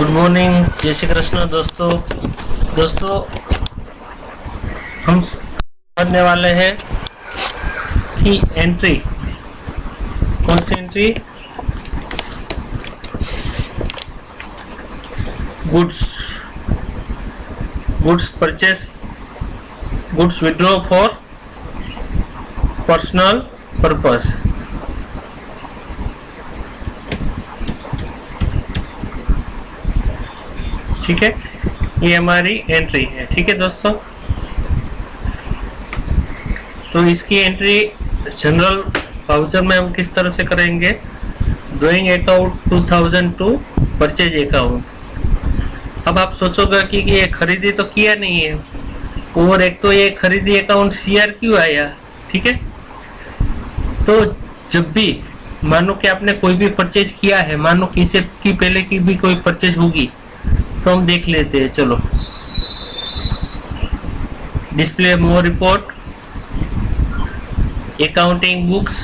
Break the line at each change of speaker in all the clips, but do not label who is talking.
Good morning, जय श्री कृष्ण दोस्तों हम समझने वाले हैं कि एंट्री, कौन सी entry? Goods purchase, goods withdraw for personal purpose. ठीक है, ये हमारी एंट्री है। ठीक है दोस्तों, तो इसकी एंट्री जनरल वाउचर में हम किस तरह से करेंगे? Drawing account 2002 purchase account. अब आप सोचोगे कि ये खरीदी तो किया नहीं है, और एक तो ये खरीदी अकाउंट सीआर क्यों आया? ठीक है, तो जब भी मानो कि आपने कोई भी परचेज किया है, मानो कि इससे की पहले की भी कोई परचेज होगी, तो हम देख लेते हैं। चलो, डिस्प्ले मोर रिपोर्ट, अकाउंटिंग बुक्स,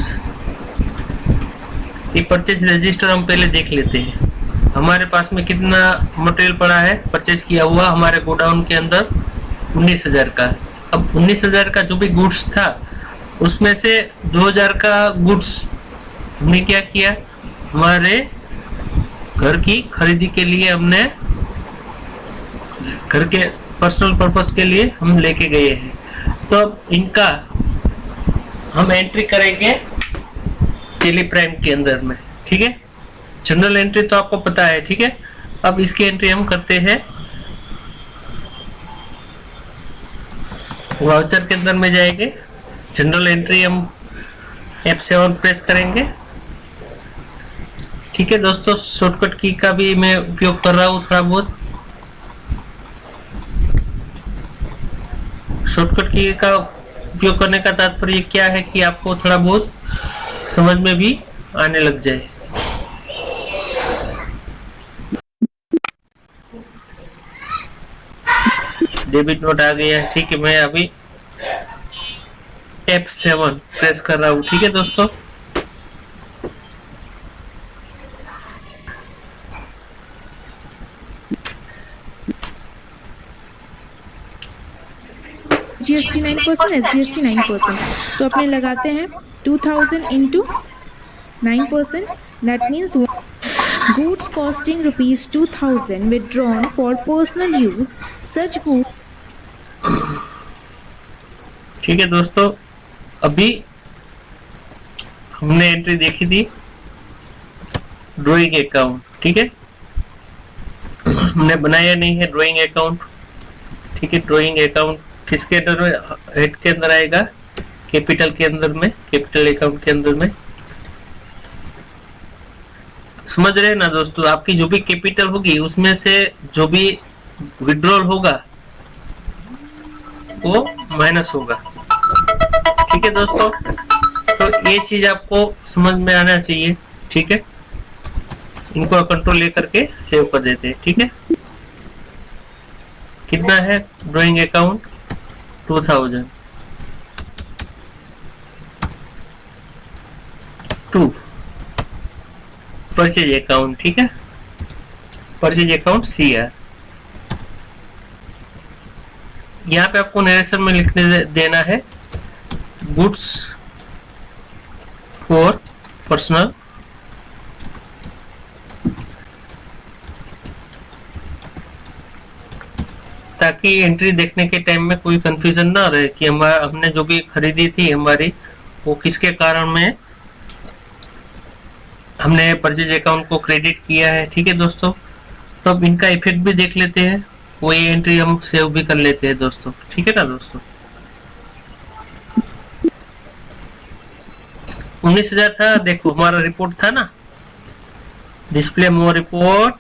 ये परचेज रजिस्टर हम पहले देख लेते हैं। हमारे पास में कितना मटेरियल पड़ा है परचेज किया हुआ हमारे गोडाउन के अंदर? 19,000 का। अब 19,000 का जो भी गुड्स था, उसमें से 2,000 का गुड्स हमने क्या किया? हमारे घर की खरीदी के लिए, हमने घर के पर्सनल पर्पस के लिए हम लेके गए हैं। तो अब इनका हम एंट्री करेंगे टेली प्राइम के अंदर में। ठीक है, जनरल एंट्री तो आपको पता है। ठीक है, अब इसकी एंट्री हम करते हैं वाउचर के अंदर में जाएंगे। जनरल एंट्री हम F7 प्रेस करेंगे। ठीक है दोस्तों, शॉर्टकट की का भी मैं उपयोग कर रहा हूँ थोड़ा बहुत। शॉर्टकट की का उपयोग करने का तात्पर्य क्या है कि आपको थोड़ा बहुत समझ में भी आने लग जाए। डेबिट नोट आ गया है। ठीक है, मैं अभी F7 प्रेस कर रहा हूँ। ठीक है दोस्तों,
GST 9%, SGST 9%, तो अपने लगाते हैं 2000 into 9%, that means goods costing rupees 2000 withdrawn for personal use, such goods।
ठीक है दोस्तों, अभी हमने एंट्री देखी थी ड्राइंग अकाउंट। ठीक है, हमने बनाया नहीं है ड्राइंग अकाउंट। ठीक है, ड्राइंग अकाउंट किसके अंदर में? हेड के अंदर आएगा, कैपिटल के अंदर में, कैपिटल अकाउंट के अंदर में। समझ रहे हैं ना दोस्तों? आपकी जो भी कैपिटल होगी, उसमें से जो भी विड्रॉल होगा वो माइनस होगा। ठीक है दोस्तों, तो ये चीज आपको समझ में आना चाहिए। ठीक है, इनको कंट्रोल लेकर के सेव कर देते हैं। ठीक है, कितना है ड्राइंग अकाउंट? 2000 2 purchase account. ठीक है, परचेज अकाउंट CR। यहाँ पे आपको नरेशन में लिखने देना है गुड्स फॉर पर्सनल, ताकि एंट्री देखने के टाइम में कोई कंफ्यूजन ना रहे कि हमने जो भी खरीदी थी हमारी, वो किसके कारण में हमने परचेज अकाउंट को क्रेडिट किया है। ठीक है दोस्तों, तो अब इनका इफेक्ट भी देख लेते हैं, वो ये एंट्री हम सेव भी कर लेते हैं दोस्तों। ठीक है ना दोस्तों, 19,000 था। देखो हमारा रिपोर्ट था ना, डिस्प्ले मोर रिपोर्ट,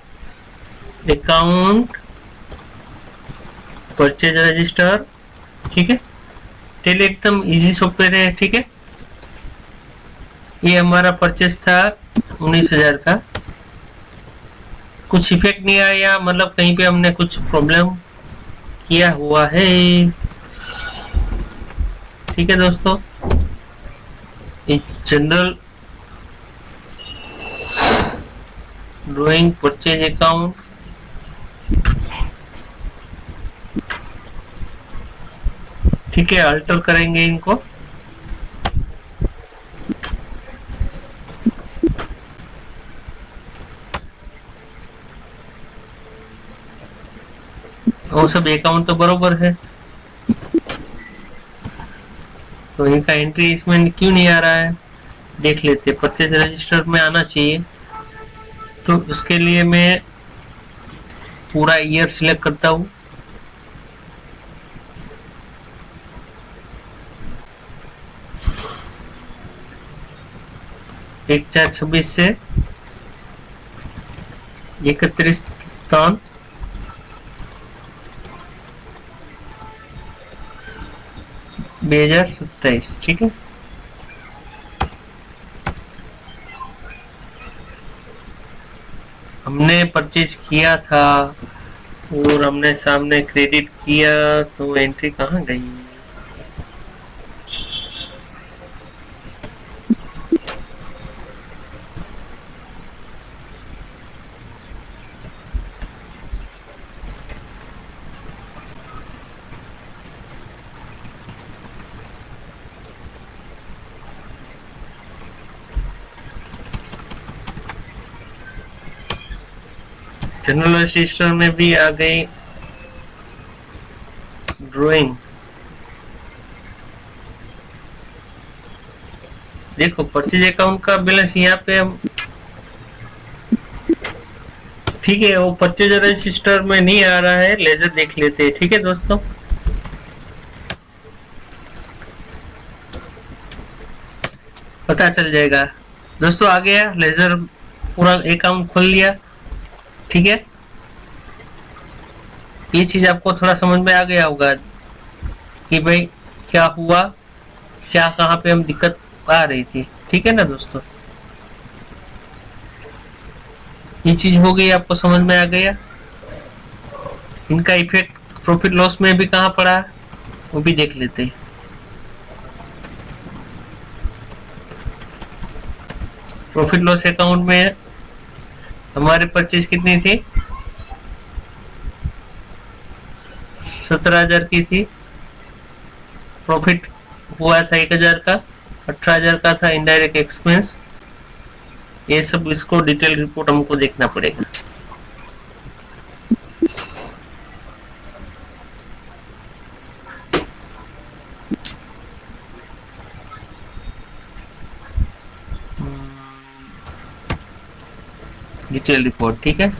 अकाउंट, परचेज रजिस्टर। ठीक है, टेली एकदम इजी सॉफ्टवेयर है। ठीक है, ये हमारा परचेज था 19,000 का। कुछ इफेक्ट नहीं आया, मतलब कहीं पे हमने कुछ प्रॉब्लम किया हुआ है। ठीक है दोस्तों, ये जनरल ड्राइंग परचेज अकाउंट ठीक है, अल्टर करेंगे इनको। वो सब अकाउंट तो बरोबर है, तो इनका एंट्री इसमें क्यों नहीं आ रहा है देख लेते। परचेज रजिस्टर में आना चाहिए, तो उसके लिए मैं पूरा ईयर सिलेक्ट करता हूँ। एक 4/26 से 31/3/2027, ठीक है। हमने परचेज किया था और हमने सामने क्रेडिट किया, तो एंट्री कहाँ गई? जनरल रजिस्टर में भी आ गई ड्राइंग। देखो परचेज अकाउंट का बैलेंस यहाँ पे हम, ठीक है, वो परचेज रजिस्टर में नहीं आ रहा है, लेजर देख लेते हैं। ठीक है दोस्तों, पता चल जाएगा। दोस्तों आ गया लेजर, पूरा अकाउंट खोल लिया। ठीक है, ये चीज आपको थोड़ा समझ में आ गया होगा कि भाई क्या हुआ, क्या कहाँ पे हम दिक्कत आ रही थी। ठीक है ना दोस्तों, ये चीज हो गई, आपको समझ में आ गया। इनका इफेक्ट प्रॉफिट लॉस में भी कहाँ पड़ा वो भी देख लेते हैं। प्रॉफिट लॉस अकाउंट में हमारे परचेज कितनी थी? 17,000 की थी। प्रॉफिट हुआ था 1,000 का, 18,000 का था इनडायरेक्ट एक्सपेंस। ये सब इसको डिटेल रिपोर्ट हमको देखना पड़ेगा। डिटेल रिपोर्ट, ठीक है।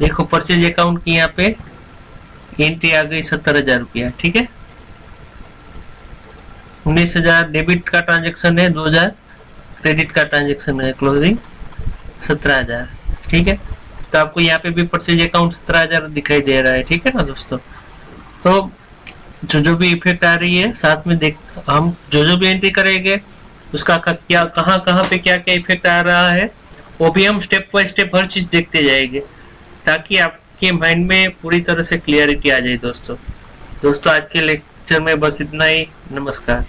देखो परचेज अकाउंट की यहाँ पे एंट्री आ गई 70,000 रुपया। ठीक है, 19,000 डेबिट का ट्रांजेक्शन है, 2,000 क्रेडिट का ट्रांजेक्शन है, क्लोजिंग 17,000। ठीक है, तो आपको यहाँ पे भी परचेज अकाउंट 17,000 दिखाई दे रहा है। ठीक है ना दोस्तों, तो जो भी इफेक्ट आ रही है साथ में देख, हम जो भी एंट्री करेंगे उसका क्या कहाँ पे क्या क्या इफेक्ट आ रहा है वो भी हम स्टेप बाय स्टेप हर चीज देखते जाएंगे, ताकि आपके माइंड में पूरी तरह से क्लियरिटी आ जाए। दोस्तों आज के लेक्चर में बस इतना ही। नमस्कार।